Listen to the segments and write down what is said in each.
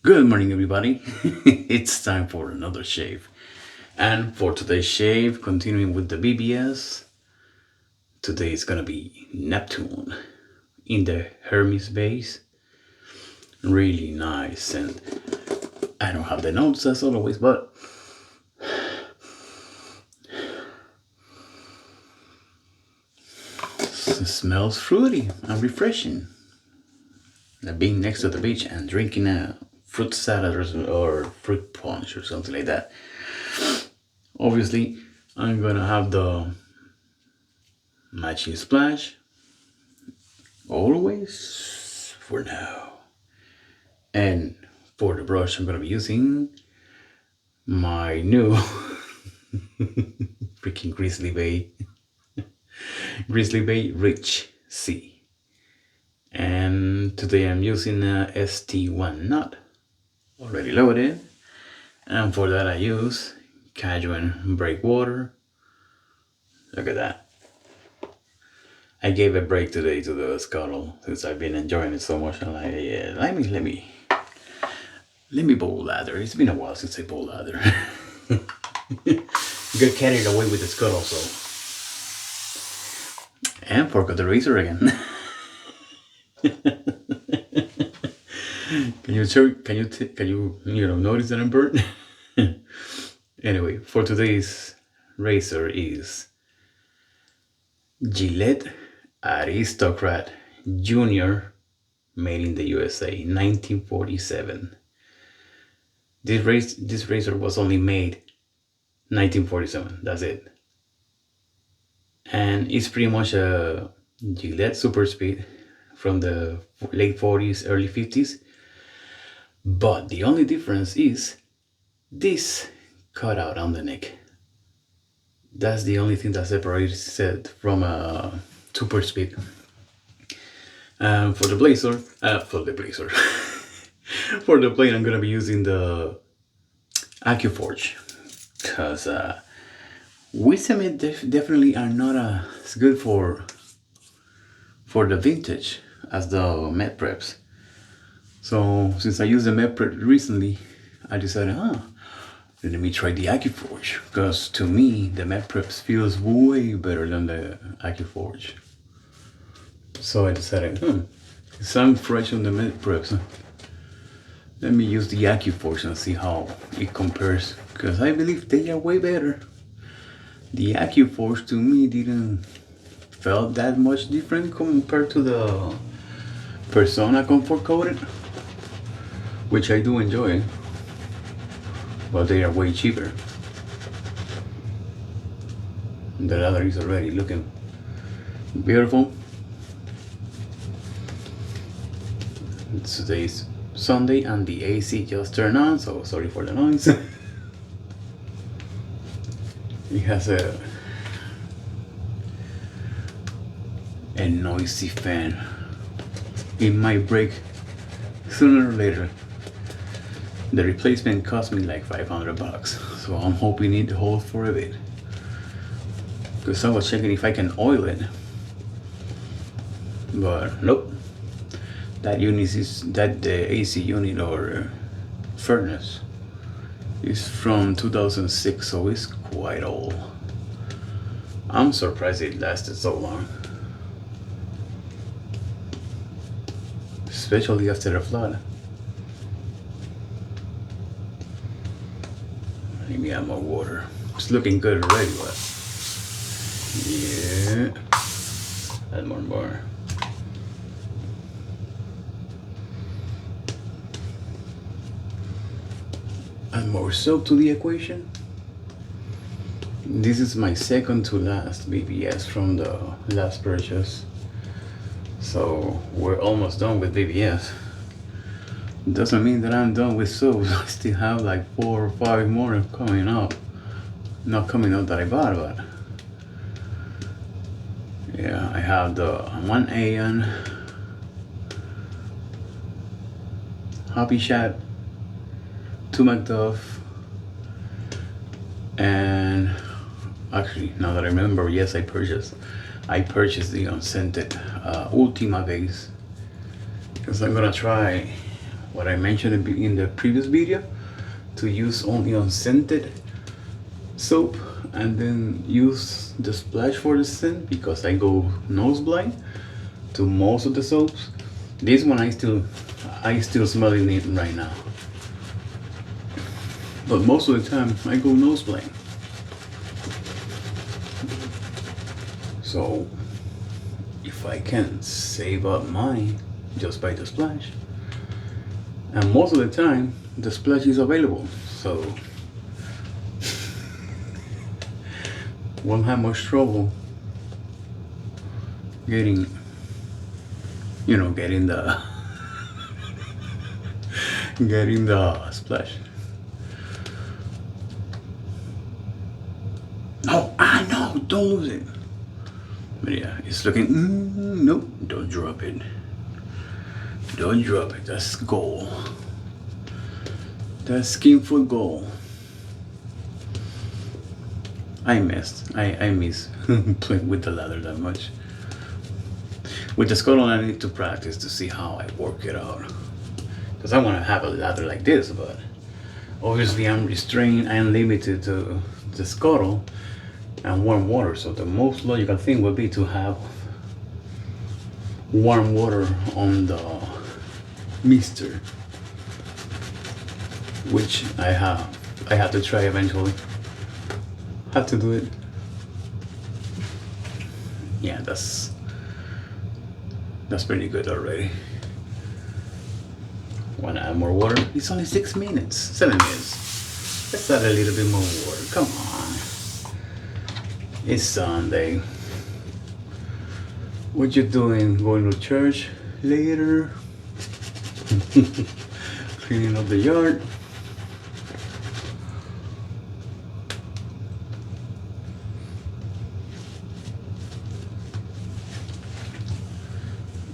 Good morning, everybody. It's time for another shave. And for today's shave, continuing with the BBS, today is gonna be Neptune in the Hermes base. Really nice, and I don't have the notes as always, but it smells fruity and refreshing. Being next to the beach and drinking a fruit salad or fruit punch or something like that. Obviously, I'm gonna have the matching splash always for now. And for the brush, I'm gonna be using my new freaking Grizzly Bay Rich Sea. And today I'm using a ST1 knot, already loaded. And for that I use Cayuen Breakwater. Look at that. I gave a break today to the scuttle since I've been enjoying it so much. I'm like, yeah, let me bowl lather. It's been a while since I bowl lather. Got carried away with the scuttle, so. And forgot the razor again. Can you notice that I'm burnt? Anyway, for today's razor is Gillette Aristocrat Jr, made in the USA, 1947. This razor was only made 1947. That's it. And it's pretty much a Gillette Super Speed from the late 40s, early 50s. But the only difference is this cutout on the neck. That's the only thing that separates it from a Super Speed. For the blade, I'm gonna be using the Accuforge, because wheat cement definitely are not as good for the vintage as the Met Preps. So since I used the Met Prep recently, I decided, let me try the Accuforge, because to me the Met Preps feels way better than the Accuforge. So I decided, since I'm fresh on the Met Preps, let me use the Accuforge and see how it compares, because I believe they are way better. The Accuforge to me didn't felt that much different compared to the Persona Comfort Coated, which I do enjoy, but they are way cheaper. The leather is already looking beautiful. Today's Sunday and the AC just turned on, so sorry for the noise. It has a noisy fan. It might break sooner or later. The replacement cost me like $500, so I'm hoping it holds for a bit. Because I was checking if I can oil it, but nope. The AC unit or furnace is from 2006, so it's quite old. I'm surprised it lasted so long, especially after a flood. Let me add more water. It's looking good already, but yeah, add more. Add more soap to the equation. This is my second to last BBS from the last purchase, so we're almost done with BBS. Doesn't mean that I'm done with soaps. I still have like 4 or 5 more coming up. Not coming up that I bought, but yeah, I have the 1 Aeon, Happy Chat, 2 Macduff, and actually, now that I remember, yes, I purchased the unscented Ultima base, because I'm gonna try what I mentioned in the previous video, to use only unscented soap and then use the splash for the scent, because I go nose blind to most of the soaps. This one I still smelling it right now, but most of the time I go nose blind. So if I can save up money just by the splash, and most of the time the splash is available, so won't have much trouble getting the getting the splash. Oh, I know, don't lose it. But yeah, it's looking, nope, don't drop it. Don't drop it, that's gold. That's skin for gold. I miss playing with the lather that much. With the scuttle, I need to practice to see how I work it out. Because I want to have a lather like this, but obviously I'm restrained and limited to the scuttle and warm water. So the most logical thing would be to have warm water on the mister, which I have to try eventually. Have to do it. Yeah, that's pretty good already. Wanna add more water? It's only 6 minutes, 7 minutes. Let's add a little bit more water. Come on. It's Sunday. What you doing? Going to church later? Cleaning up the yard?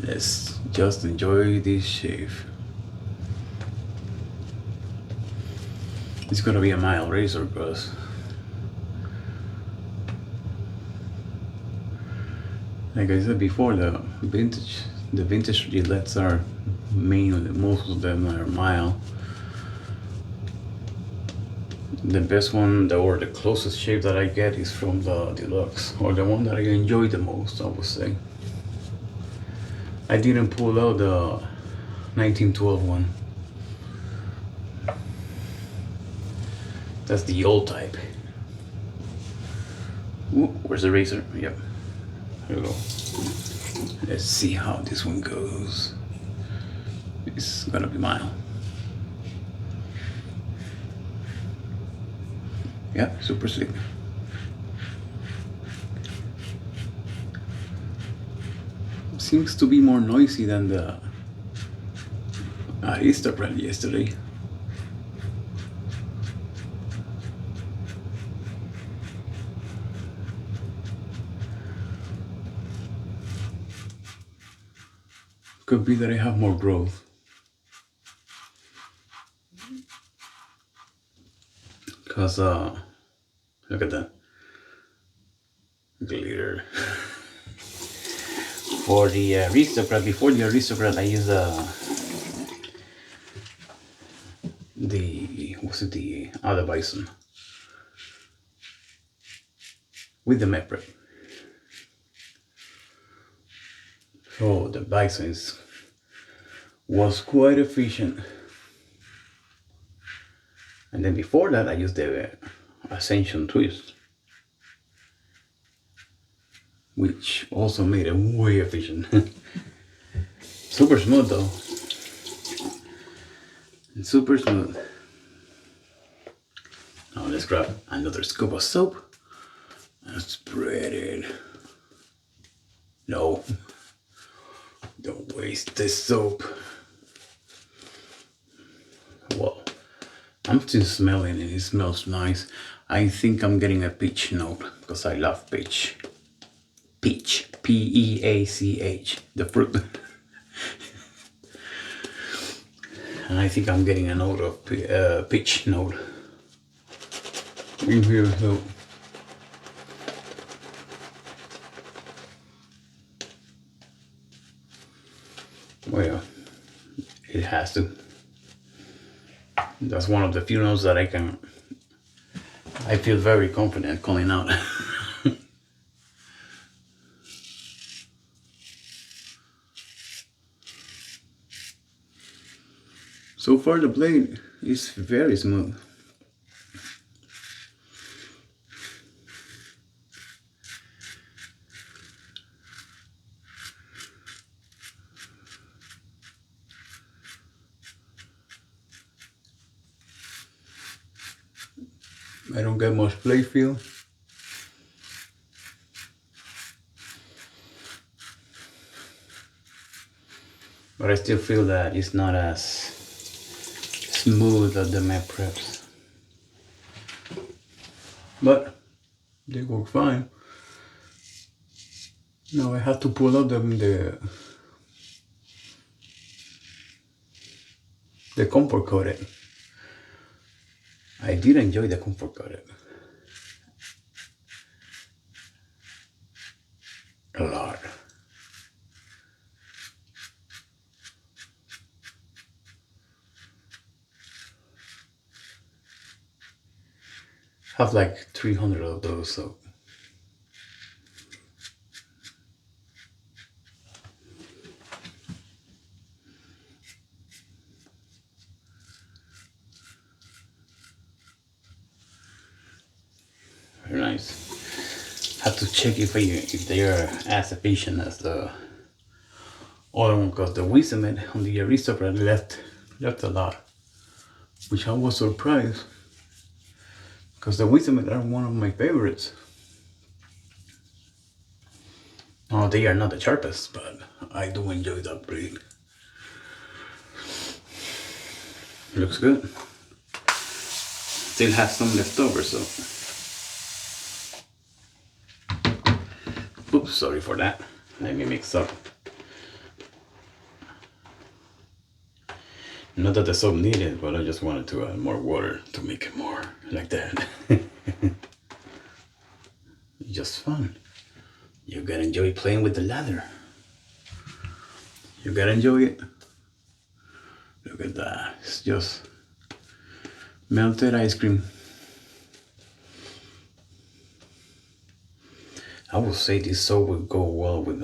Let's just enjoy this shave. It's gonna be a mild razor because like I said before, the vintage Gillettes are mainly, most of them are mild. The best one, or the closest shave that I get, is from the Deluxe, or the one that I enjoy the most, I would say. I didn't pull out the 1912 one. That's the old type. Ooh, where's the razor? Yep. Here we go. Let's see how this one goes. It's gonna be mild. Yeah, super slick. Seems to be more noisy than the Aristocrat yesterday. Could be that I have more growth. Cause look at that glitter. For the Aristocrat, before the Aristocrat, I used the other bison with the Mepre. So the bison was quite efficient. And then before that, I used the Ascension Twist, which also made it way efficient. Super smooth though. And super smooth. Now let's grab another scoop of soap and spread it. No, don't waste this soap. Well, I'm still smelling it. It smells nice. I think I'm getting a peach note because I love peach. Peach, P-E-A-C-H, the fruit. And I think I'm getting a note of peach note in here. So well, it has to. That's one of the few notes that I feel very confident calling out. So far the blade is very smooth. I don't get much blade feel. But I still feel that it's not as smooth as the matte preps. But they work fine. Now I have to pull out the comfort coating. I did enjoy the comfort coating a lot. Have like 300 of those, so very nice. Have to check if they are as efficient as the other one, because the Wisdom on the Aristocrat left a lot, which I was surprised, because the Wisdom are one of my favorites. Oh, they are not the sharpest, but I do enjoy that breed. Looks good. Still has some left over, so. Oops, sorry for that. Let me mix up. Not that the soap needed, but I just wanted to add more water to make it more like that. Just fun. You gotta enjoy playing with the lather. You gotta enjoy it. Look at that. It's just melted ice cream. I would say this soap would go well with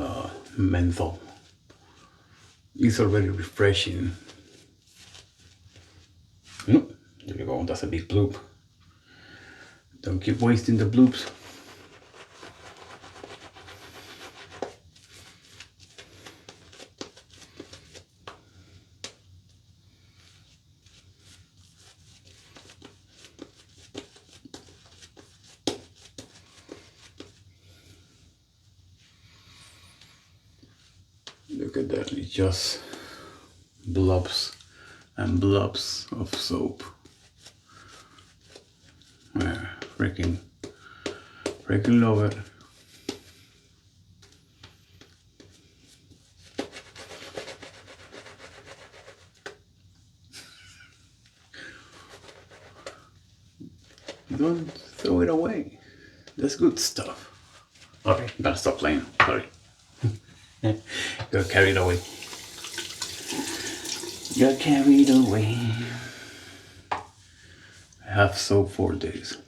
menthol. It's already refreshing. There you go. That's a big bloop. Don't keep wasting the bloops. Look at that, it's just blobs and blobs of soap. Freaking love it. Don't throw it away. That's good stuff. Okay, I'm gonna stop playing. Sorry. Got carried away. Got carried away. I have soap 4 days.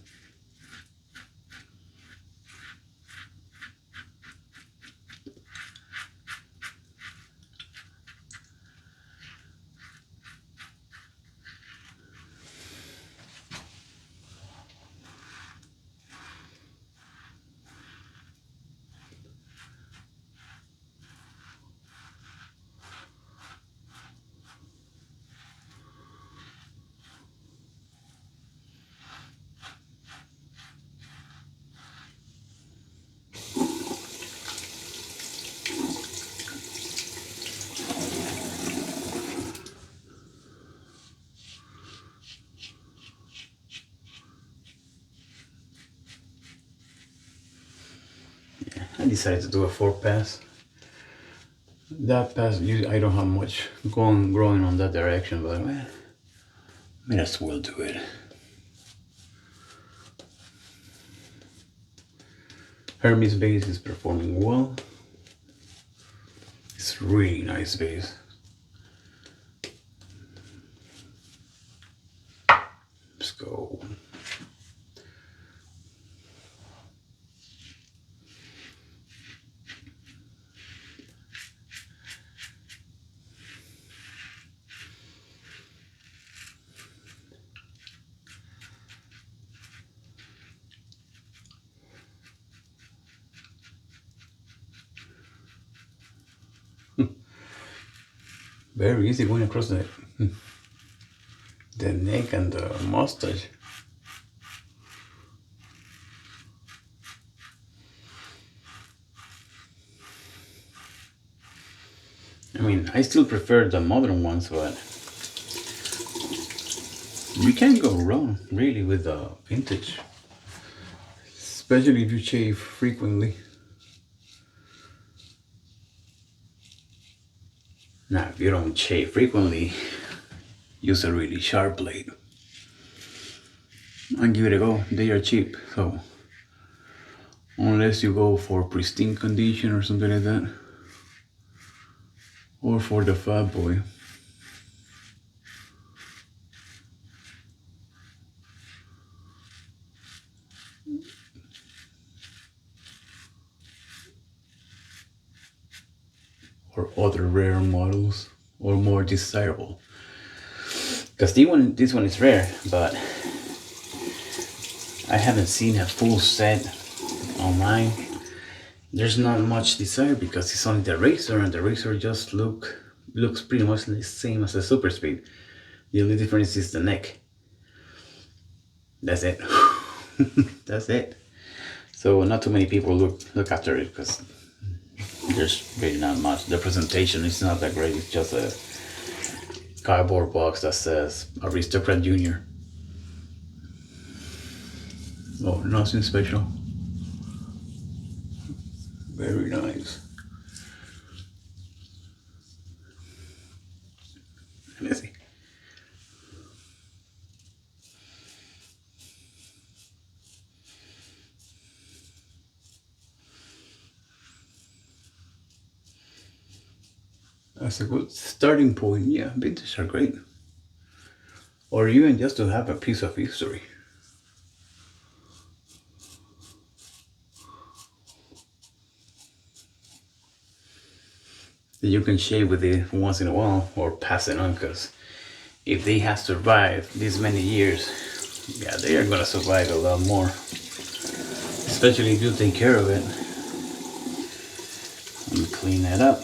I decided to do a 4 pass. That pass, I don't have much growing on that direction, but well, might as well do it. Hermes base is performing well. It's really nice base. go. Very easy going across the neck and the mustache. I mean, I still prefer the modern ones, but you can't go wrong really with the vintage, especially if you shave frequently. Now, if you don't shave frequently, use a really sharp blade and give it a go. They are cheap, so unless you go for pristine condition or something like that, or for the fat boy. Or other rare models, or more desirable. Because this one is rare, but I haven't seen a full set online. There's not much desire because it's only the razor, and the razor just looks pretty much the same as the Super Speed. The only difference is the neck. That's it. That's it. So not too many people look after it because there's really not much. The presentation is not that great. It's just a cardboard box that says Aristocrat Jr. Oh, nothing special. Very nice. Let's see. That's a good starting point. Yeah, vintage are great. Or even just to have a piece of history. That you can shave with it once in a while or pass it on, because if they have survived this many years, yeah, they are gonna survive a lot more. Especially if you take care of it. Let me clean that up.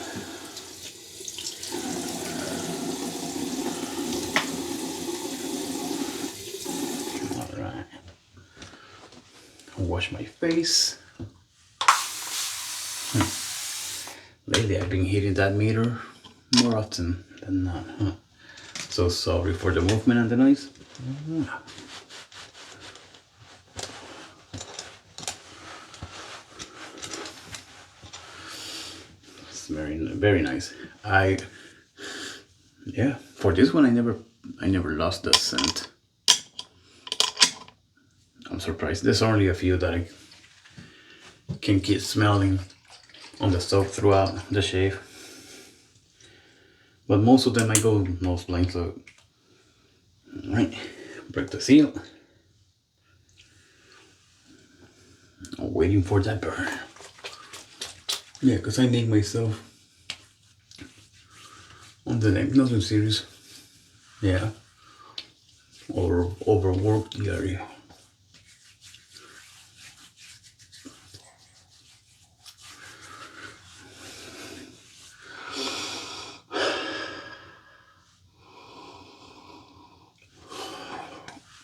Alright. Wash my face. Lately I've been hitting that mirror more often than not. So sorry for the movement and the noise. It's very nice. Yeah, for this one I never lost the scent. I'm surprised. There's only a few that I can keep smelling on the soap throughout the shave, but most of them I go nose blank. So, all right, break the seal. I'm waiting for that burn. Yeah, because I make myself on the neck, nothing serious. Yeah, or overwork the area.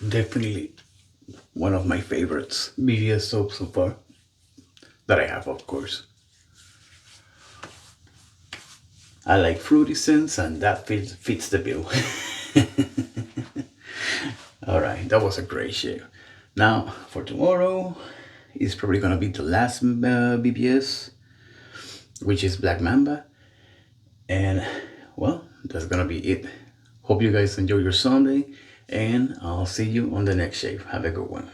Definitely one of my favorites BBS soaps so far that I have, of course. I like fruity scents, and that fits the bill. Alright, that was a great shave. Now for tomorrow is probably gonna be the last BBS, which is Black Mamba, and well, that's gonna be it. Hope you guys enjoy your Sunday, and I'll see you on the next shave. Have a good one.